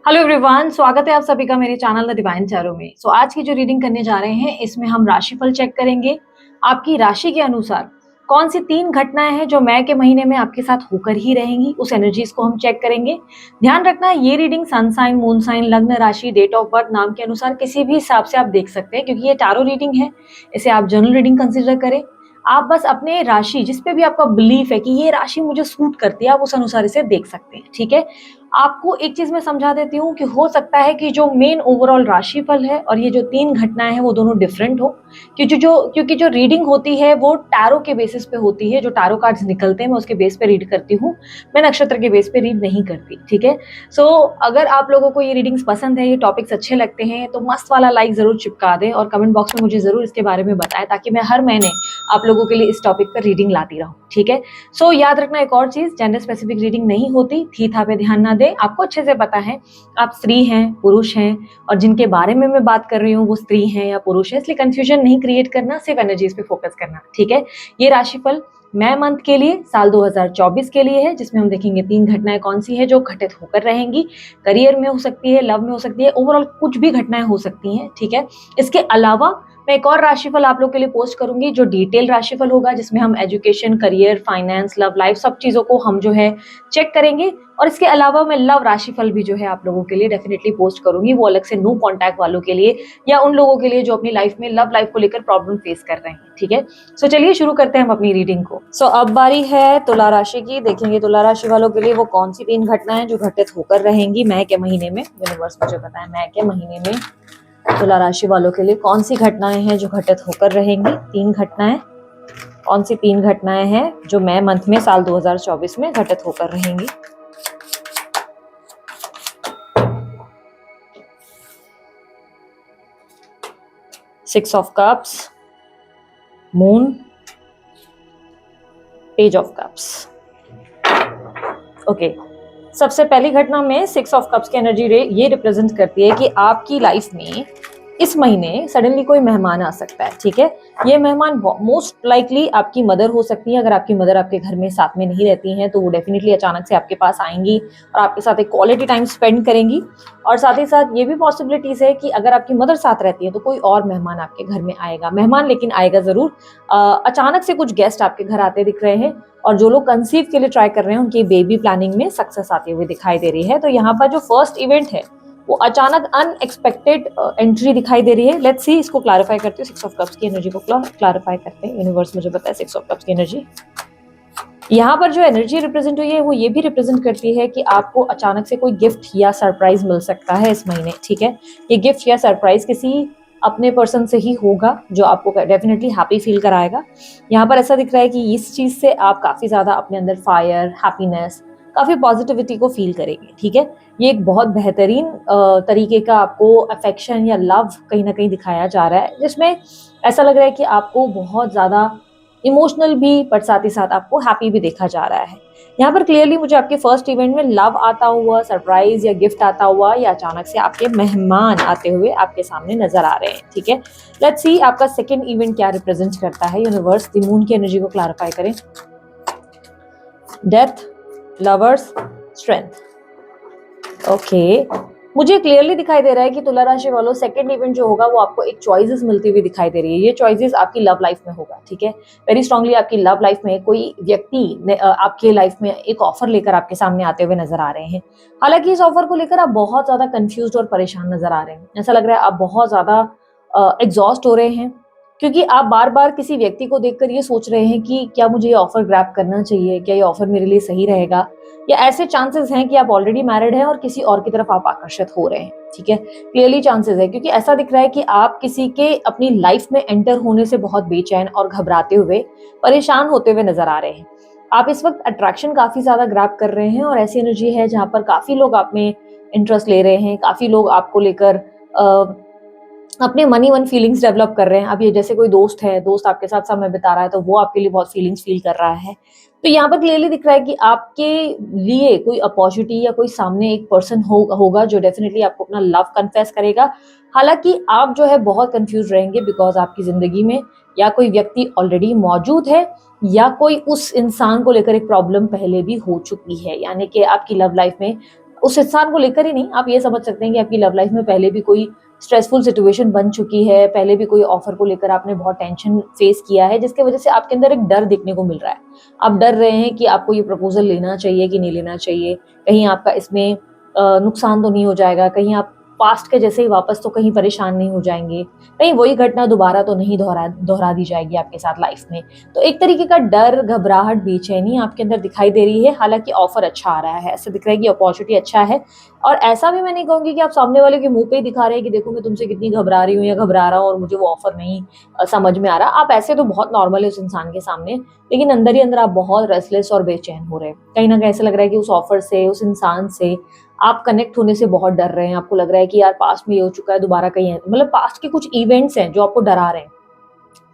Hello everyone, स्वागत है आप सभी का मेरे चैनल द डिवाइन टैरो में। आज की जो रीडिंग करने जा रहे हैं इसमें हम राशिफल चेक करेंगे। आपकी राशि के अनुसार कौन सी 3 घटनाएं हैं जो मई के महीने में आपके साथ होकर ही रहेंगी, उस एनर्जीज को हम चेक करेंगे। ध्यान रखना, ये reading sun sign, moon sign, लग्न राशि, डेट ऑफ बर्थ, नाम के अनुसार किसी भी हिसाब से आप देख सकते हैं, क्योंकि ये टैरो रीडिंग है। इसे आप जनरल रीडिंग कंसिडर करें। आप बस अपने राशि, जिसपे भी आपका बिलीफ है कि ये राशि मुझे सूट करती है, आप उस अनुसार इसे देख सकते हैं। ठीक है, आपको एक चीज मैं समझा देती हूँ कि हो सकता है कि जो मेन ओवरऑल राशिफल है और ये जो 3 घटनाएं हैं वो दोनों डिफरेंट हो, क्योंकि जो रीडिंग होती है वो टैरो के बेसिस पे होती है। जो टैरो कार्ड्स निकलते हैं मैं उसके बेस पे रीड करती हूँ, मैं नक्षत्र के बेस पे रीड नहीं करती। ठीक है, सो अगर आप लोगों को ये रीडिंग्स पसंद है, ये टॉपिक्स अच्छे लगते हैं, तो मस्त वाला लाइक जरूर चिपका दें और कमेंट बॉक्स में मुझे जरूर इसके बारे में बताएं, ताकि मैं हर महीने आप लोगों के लिए इस टॉपिक पर रीडिंग लाती रहूं। ठीक है, याद रखना एक और चीज, जेंडर स्पेसिफिक रीडिंग नहीं होती, थी था पे ध्यान ना दें। आपको अच्छे से पता है आप स्त्री हैं, पुरुष हैं, और जिनके बारे में मैं बात कर रही हूँ वो स्त्री हैं या पुरुष है, इसलिए कंफ्यूजन नहीं क्रिएट करना, सिर्फ एनर्जीज पे फोकस करना। ठीक है, ये राशिफल मई मंथ के लिए, साल 2024 के लिए है, जिसमें हम देखेंगे 3 घटनाएं कौन सी है जो घटित होकर रहेंगी। करियर में हो सकती है, लव में हो सकती है, ओवरऑल कुछ भी घटनाएं हो सकती हैं। ठीक है, इसके अलावा मैं एक और राशिफल आप लोग के लिए पोस्ट करूंगी जो डिटेल राशिफल होगा, जिसमें हम education, career, finance, love life, सब चीजों को हम जो है चेक करेंगे। और इसके अलावा मैं लव राशिफल भी जो है आप लोगों के लिए डेफिनेटली पोस्ट करूंगी, वो अलग से नो कॉन्टैक्ट वालों के लिए या उन लोगों के लिए जो अपनी लाइफ में लव लाइफ को लेकर प्रॉब्लम फेस कर रहे हैं। ठीक है, चलिए शुरू करते हैं हम अपनी रीडिंग को। अब बारी है तुला राशि की। देखेंगे तुला राशि वालों के लिए वो कौन सी 3 घटनाएं जो घटित होकर रहेंगी मई के महीने में। यूनिवर्स मुझे पता है मई के महीने में तुला राशि वालों के लिए कौन सी घटनाएं हैं जो घटित होकर रहेंगी। 3 घटनाएं, कौन सी 3 घटनाएं हैं जो मई मंथ में साल 2024 में घटित होकर रहेंगी। Six of cups, moon, page of cups. Okay, सबसे पहली घटना में 6 ऑफ कप्स की एनर्जी ये रिप्रेजेंट करती है कि आपकी लाइफ में इस महीने सडनली कोई मेहमान आ सकता है। ठीक है, ये मेहमान मोस्ट लाइकली आपकी मदर हो सकती है। अगर आपकी मदर आपके घर में साथ में नहीं रहती हैं तो वो डेफिनेटली अचानक से आपके पास आएंगी और आपके साथ एक क्वालिटी टाइम स्पेंड करेंगी। और साथ ही साथ ये भी पॉसिबिलिटीज है कि अगर आपकी मदर साथ रहती है तो कोई और मेहमान आपके घर में आएगा। मेहमान लेकिन आएगा जरूर। अचानक से कुछ गेस्ट आपके घर आते दिख रहे हैं, और जो लोग कंसीव के लिए ट्राई कर रहे हैं उनकी बेबी प्लानिंग में सक्सेस आती हुई दिखाई दे रही है। तो यहाँ पर जो फर्स्ट इवेंट है वो अचानक अनएक्सपेक्टेड एंट्री दिखाई दे रही है। लेट्स सी, इसको क्लैरिफाई करते हैं। 6 ऑफ कप्स की एनर्जी को क्लैरिफाई करते हैं। यूनिवर्स मुझे पता है 6 ऑफ कप्स की एनर्जी, यहाँ पर जो एनर्जी रिप्रेजेंट हुई है वो ये भी रिप्रेजेंट करती है कि आपको अचानक से कोई गिफ्ट या सरप्राइज मिल सकता है इस महीने। ठीक है, ये गिफ्ट या सरप्राइज किसी अपने पर्सन से ही होगा जो आपको डेफिनेटली हैप्पी फील कराएगा। यहाँ पर ऐसा दिख रहा है कि इस चीज से आप काफी ज्यादा अपने अंदर फायर, हैप्पीनेस, काफी पॉजिटिविटी को फील करेंगे। ठीक है, ये एक बहुत बेहतरीन तरीके का आपको अफेक्शन या लव कहीं ना कहीं दिखाया जा रहा है, जिसमें ऐसा लग रहा है कि आपको बहुत ज्यादा इमोशनल भी, पर साथ ही साथ आपको हैप्पी भी देखा जा रहा है। यहाँ पर क्लियरली मुझे आपके फर्स्ट इवेंट में लव आता हुआ, सरप्राइज या गिफ्ट आता हुआ, या अचानक से आपके मेहमान आते हुए आपके सामने नजर आ रहे हैं। ठीक है, लेट्स सी आपका सेकंड इवेंट क्या रिप्रेजेंट करता है। यूनिवर्स द मून की एनर्जी को क्लैरिफाई करें। Death, lovers, strength. ओके, मुझे क्लियरली दिखाई दे रहा है कि तुला राशि वालों सेकंड इवेंट जो होगा वो आपको एक चॉइसेस मिलती हुई दिखाई दे रही है। ये चॉइसेस आपकी लव लाइफ में होगा। ठीक है, वेरी स्ट्रांगली आपकी लव लाइफ में कोई व्यक्ति आपके लाइफ में एक ऑफर लेकर आपके सामने आते हुए नजर आ रहे हैं। हालांकि इस ऑफर को लेकर आप बहुत ज्यादा कंफ्यूज और परेशान नजर आ रहे हैं। ऐसा लग रहा है आप बहुत ज्यादा एग्जॉस्ट हो रहे हैं, क्योंकि आप बार बार किसी व्यक्ति को देखकर ये सोच रहे हैं कि क्या मुझे ये ऑफर ग्रैब करना चाहिए, क्या ये ऑफर मेरे लिए सही रहेगा, या ऐसे चांसेस हैं कि आप ऑलरेडी मैरिड हैं और किसी और की तरफ आप आकर्षित हो रहे हैं। ठीक है, क्लियरली चांसेस है, क्योंकि ऐसा दिख रहा है कि आप किसी के अपनी लाइफ में एंटर होने से बहुत बेचैन और घबराते हुए, परेशान होते हुए नजर आ रहे हैं। आप इस वक्त अट्रैक्शन काफी ज्यादा ग्रैब कर रहे हैं और ऐसी एनर्जी है जहां पर काफी लोग आप में इंटरेस्ट ले रहे हैं, काफी लोग आपको लेकर अपने मनी वन फीलिंग्स डेवलप कर रहे हैं। अब ये जैसे कोई दोस्त है, दोस्त आपके साथ समय बिता रहा है तो वो आपके लिए बहुत फीलिंग्स फील कर रहा है। तो यहाँ पर क्लियरली दिख रहा है कि आपके लिए कोई अपॉर्चुनिटी या कोई सामने एक पर्सन होगा जो डेफिनेटली आपको अपना लव कन्फेस करेगा। हालांकि आप जो है बहुत कंफ्यूज रहेंगे, बिकॉज आपकी जिंदगी में या कोई व्यक्ति ऑलरेडी मौजूद है या कोई उस इंसान को लेकर एक प्रॉब्लम पहले भी हो चुकी है, यानी कि आपकी लव लाइफ में उस इंसान को लेकर ही नहीं, आप ये समझ सकते हैं कि आपकी लव लाइफ में पहले भी कोई स्ट्रेसफुल सिचुएशन बन चुकी है, पहले भी कोई ऑफर को लेकर आपने बहुत टेंशन फेस किया है, जिसकी वजह से आपके अंदर एक डर दिखने को मिल रहा है। आप डर रहे हैं कि आपको ये प्रपोजल लेना चाहिए कि नहीं लेना चाहिए, कहीं आपका इसमें नुकसान तो नहीं हो जाएगा, कहीं आप पास्ट के जैसे ही वापस तो कहीं परेशान नहीं हो जाएंगे, कहीं वही घटना दोबारा तो नहीं दोहरा दी जाएगी आपके साथ लाइफ में। तो एक तरीके का डर, घबराहट, बेचैनी आपके अंदर दिखाई दे रही है। हालांकि ऑफर अच्छा आ रहा है, ऐसा दिख रहा है कि अपॉर्चुनिटी अच्छा है, और ऐसा भी मैं नहीं कहूंगी कि आप सामने वाले के मुंह पे ही दिखा रहे हैं कि देखो मैं तुमसे कितनी घबरा रही हूँ या घबरा रहा हूँ और मुझे वो ऑफर नहीं समझ में आ रहा। आप ऐसे तो बहुत नॉर्मल है उस इंसान के सामने, लेकिन अंदर ही अंदर आप बहुत रेस्टलेस और बेचैन हो रहे हैं। कहीं ना कहीं ऐसा लग रहा है कि उस ऑफर से, उस इंसान से आप कनेक्ट होने से बहुत डर रहे हैं। आपको लग रहा है कि यार पास्ट में ये हो चुका है, दोबारा कहीं, मतलब पास्ट के कुछ इवेंट्स हैं जो आपको डरा रहे हैं,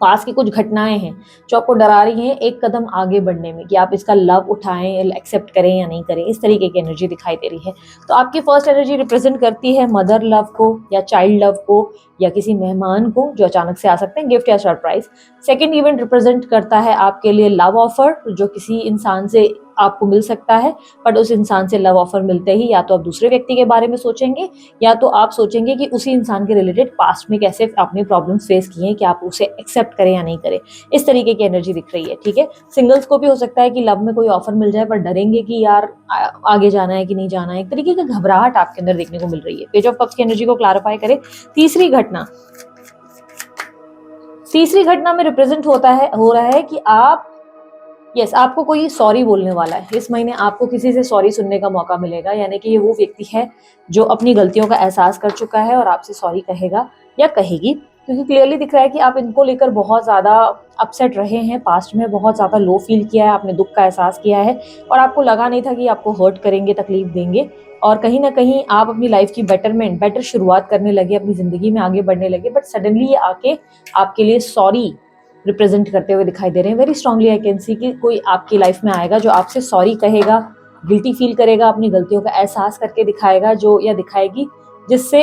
पास की कुछ घटनाएं हैं जो आपको डरा रही हैं एक कदम आगे बढ़ने में, कि आप इसका लव उठाएं, एक्सेप्ट करें या नहीं करें। इस तरीके की एनर्जी दिखाई दे रही है। तो आपकी फर्स्ट एनर्जी रिप्रेजेंट करती है मदर लव को या चाइल्ड लव को या किसी मेहमान को जो अचानक से आ सकते हैं, गिफ्ट या सरप्राइज। सेकेंड इवेंट रिप्रेजेंट करता है आपके लिए लव ऑफर, जो किसी इंसान से आपको मिल सकता है, बट उस इंसान से लव ऑफर मिलते ही या तो आप दूसरे व्यक्ति के बारे में सोचेंगे या तो आप सोचेंगे कि उसी इंसान के रिलेटेड पास्ट में कैसे आपने प्रॉब्लम्स फेस किए हैं, कि आप उसे एक्सेप्ट करें या नहीं करें। इस तरीके की एनर्जी दिख रही है। ठीक है, सिंगल्स को भी हो सकता है कि लव में कोई ऑफर मिल जाए पर डरेंगे कि यार आगे जाना है कि नहीं जाना है। एक तरीके की घबराहट आपके अंदर देखने को मिल रही है। पेज ऑफ कप्स की एनर्जी को क्लैरिफाई करें। तीसरी घटना में रिप्रेजेंट हो रहा है कि आप आपको कोई सॉरी बोलने वाला है। इस महीने आपको किसी से सॉरी सुनने का मौका मिलेगा, यानी कि ये वो व्यक्ति है जो अपनी गलतियों का एहसास कर चुका है और आपसे सॉरी कहेगा या कहेगी, क्योंकि क्लियरली दिख रहा है कि आप इनको लेकर बहुत ज़्यादा अपसेट रहे हैं, पास्ट में बहुत ज़्यादा लो फील किया है, आपने दुख का एहसास किया है और आपको लगा नहीं था कि आपको हर्ट करेंगे, तकलीफ देंगे, और कहीं ना कहीं आप अपनी लाइफ की बेटर शुरुआत करने लगे, अपनी ज़िंदगी में आगे बढ़ने लगे, बट सडनली ये आके आपके लिए सॉरी रिप्रेजेंट करते हुए दिखाई दे रहे हैं। Very strongly I can see कि कोई आपकी लाइफ में आएगा जो आपसे सॉरी कहेगा, गिल्टी फील करेगा, अपनी गलतियों का एहसास करके दिखाएगा जो या दिखाएगी, जिससे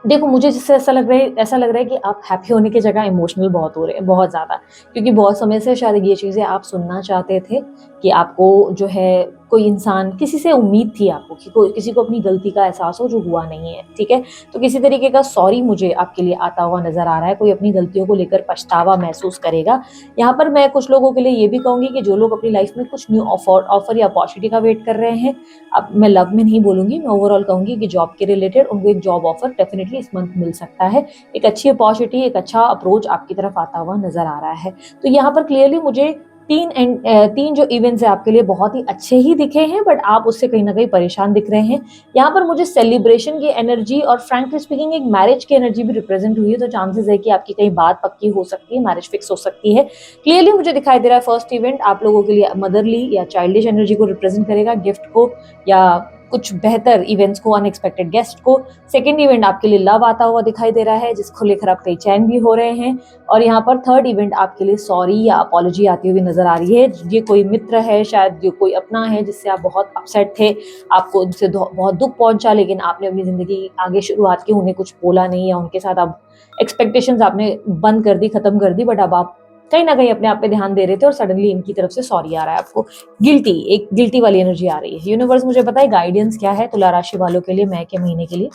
देखो मुझे जिससे ऐसा लग रहा है कि आप हैप्पी होने की जगह इमोशनल बहुत हो रहे हैं, बहुत ज़्यादा, क्योंकि बहुत समय से शायद ये चीज़ें आप सुनना चाहते थे कि आपको जो है कोई इंसान, किसी से उम्मीद थी आपको कि कोई किसी को अपनी गलती का एहसास हो जो हुआ नहीं है। ठीक है, तो किसी तरीके का सॉरी मुझे आपके लिए आता हुआ नजर आ रहा है। कोई अपनी गलतियों को लेकर पछतावा महसूस करेगा। यहाँ पर मैं कुछ लोगों के लिए ये भी कहूंगी कि जो लोग अपनी लाइफ में कुछ न्यू ऑफर या अपॉर्चुनिटी का वेट कर रहे हैं, अब मैं लव में नहीं बोलूंगी, मैं ओवरऑल कहूंगी कि जॉब के रिलेटेड उनको एक जॉब ऑफर डेफिनेटली इस मंथ मिल सकता है। एक अच्छी अपॉर्चुनिटी, एक अच्छा अप्रोच आपकी तरफ आता हुआ नजर आ रहा है। तो यहाँ पर क्लियरली मुझे तीन जो इवेंट्स है आपके लिए बहुत ही अच्छे ही दिखे हैं, बट आप उससे कहीं ना कहीं परेशान दिख रहे हैं। यहाँ पर मुझे सेलिब्रेशन की एनर्जी और फ्रैंकली स्पीकिंग एक मैरिज की एनर्जी भी रिप्रेजेंट हुई है, तो चांसेस है कि आपकी कहीं बात पक्की हो सकती है, मैरिज फिक्स हो सकती है। क्लियरली मुझे दिखाई दे रहा है फर्स्ट इवेंट आप लोगों के लिए मदरली या चाइल्डिश एनर्जी को रिप्रेजेंट करेगा, गिफ्ट को या कुछ बेहतर इवेंट्स को, अनएक्सपेक्टेड गेस्ट को। सेकंड इवेंट आपके लिए लव आता हुआ दिखाई दे रहा है, जिसको लेकर आप कई चैन भी हो रहे हैं, और यहाँ पर थर्ड इवेंट आपके लिए सॉरी या अपॉलॉजी आती हुई नजर आ रही है। ये कोई मित्र है, शायद ये कोई अपना है जिससे आप बहुत अपसेट थे, आपको उनसे बहुत दुख पहुंचा, लेकिन आपने अपनी जिंदगी आगे शुरुआत की, उन्हें कुछ बोला नहीं या उनके साथ अब एक्सपेक्टेशंस आपने बंद कर दी, खत्म कर दी, बट अब आप कहीं ना कहीं अपने आप पे ध्यान दे रहे थे और सडनली इनकी तरफ से सॉरी आ रहा है आपको। एक गिल्टी वाली एनर्जी आ रही है। यूनिवर्स मुझे बताए गाइडेंस क्या है तुला राशि वालों के लिए मई के महीने के लिए।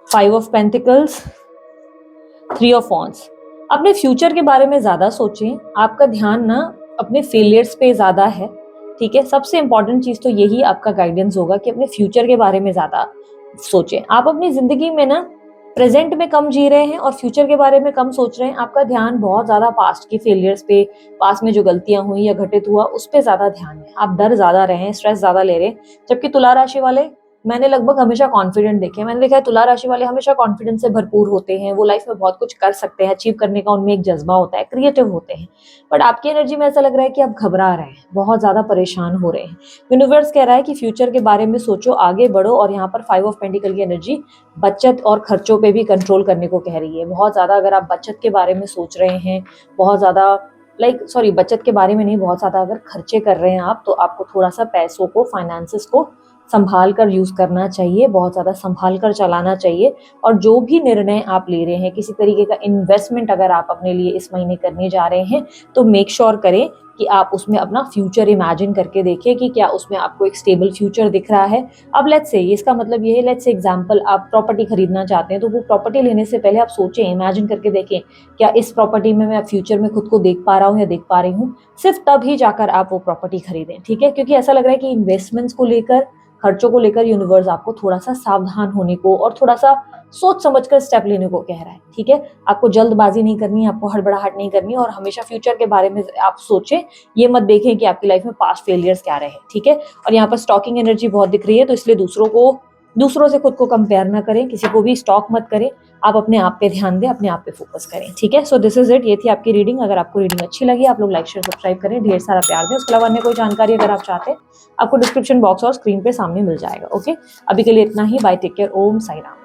5 ऑफ पेंटिकल्स, 3 ऑफ वॉन्ड्स। अपने फ्यूचर के बारे में ज्यादा सोचें, आपका ध्यान ना अपने फेलियर्स पे ज्यादा है। ठीक है, सबसे इंपॉर्टेंट चीज तो यही आपका गाइडेंस होगा कि अपने फ्यूचर के बारे में ज्यादा सोचें। आप अपनी जिंदगी में ना प्रेजेंट में कम जी रहे हैं और फ्यूचर के बारे में कम सोच रहे हैं। आपका ध्यान बहुत ज्यादा पास्ट की फेलियर्स पे, पास्ट में जो गलतियां हुई या घटित हुआ उस पे ज्यादा ध्यान है। आप डर ज्यादा रहे हैं, स्ट्रेस ज्यादा ले रहे हैं, जबकि तुला राशि वाले मैंने लगभग हमेशा कॉन्फिडेंट देखे हैं। मैंने देखा है तुला राशि वाले हमेशा कॉन्फिडेंस से भरपूर होते हैं, वो लाइफ में बहुत कुछ कर सकते हैं, अचीव करने का उनमें एक जज्बा होता है, क्रिएटिव होते हैं। बट आपकी एनर्जी में ऐसा लग रहा है कि आप घबरा रहे हैं, बहुत ज्यादा परेशान हो रहे हैं। यूनिवर्स कह रहा है कि फ्यूचर के बारे में सोचो, आगे बढ़ो, और यहाँ पर 5 ऑफ पेंटिकल की एनर्जी बचत और खर्चों पे भी कंट्रोल करने को कह रही है। बहुत ज्यादा अगर आप बचत के बारे में सोच रहे हैं, बहुत ज्यादा बचत के बारे में नहीं, बहुत ज्यादा अगर खर्चे कर रहे हैं आप, तो आपको थोड़ा सा पैसों को, फाइनेंसेस को संभाल कर यूज करना चाहिए, बहुत ज्यादा संभाल कर चलाना चाहिए। और जो भी निर्णय आप ले रहे हैं, किसी तरीके का इन्वेस्टमेंट अगर आप अपने लिए इस महीने करने जा रहे हैं, तो मेक श्योर करें कि आप उसमें अपना फ्यूचर इमेजिन करके देखें कि क्या उसमें आपको एक स्टेबल फ्यूचर दिख रहा है। अब लेट्स से इसका मतलब ये है, लेट्स से एग्जांपल आप प्रॉपर्टी खरीदना चाहते हैं, तो वो प्रॉपर्टी लेने से पहले आप सोचें, इमेजिन करके देखें क्या इस प्रॉपर्टी में मैं फ्यूचर में खुद को देख पा रहा हूँ या देख पा रही हूँ। सिर्फ तब ही जाकर आप वो प्रॉपर्टी खरीदें, ठीक है। क्योंकि ऐसा लग रहा है कि इन्वेस्टमेंट्स को लेकर, खर्चों को लेकर यूनिवर्स आपको थोड़ा सा सावधान होने को और थोड़ा सा सोच समझकर स्टेप लेने को कह रहा है, ठीक है। आपको जल्दबाजी नहीं करनी, आपको हड़बड़ाहट नहीं करनी, और हमेशा फ्यूचर के बारे में आप सोचें। ये मत देखें कि आपकी लाइफ में पास्ट फेलियर्स क्या रहे, ठीक है। और यहाँ पर स्टॉकिंग एनर्जी बहुत दिख रही है, तो इसलिए दूसरों से खुद को कंपेयर ना करें, किसी को भी स्टॉक मत करें। आप अपने आप पे ध्यान दें, अपने आप पे फोकस करें, ठीक है। सो दिस इज इट, ये थी आपकी रीडिंग। अगर आपको रीडिंग अच्छी लगी, आप लोग लाइक शेयर सब्सक्राइब करें, ढेर सारा प्यार दें। उसके अलावा अन्य कोई जानकारी अगर आप चाहते हैं, आपको डिस्क्रिप्शन बॉक्स और स्क्रीन पे सामने मिल जाएगा। ओके, अभी के लिए इतना ही। बाय, टेक केयर, ओम साई राम।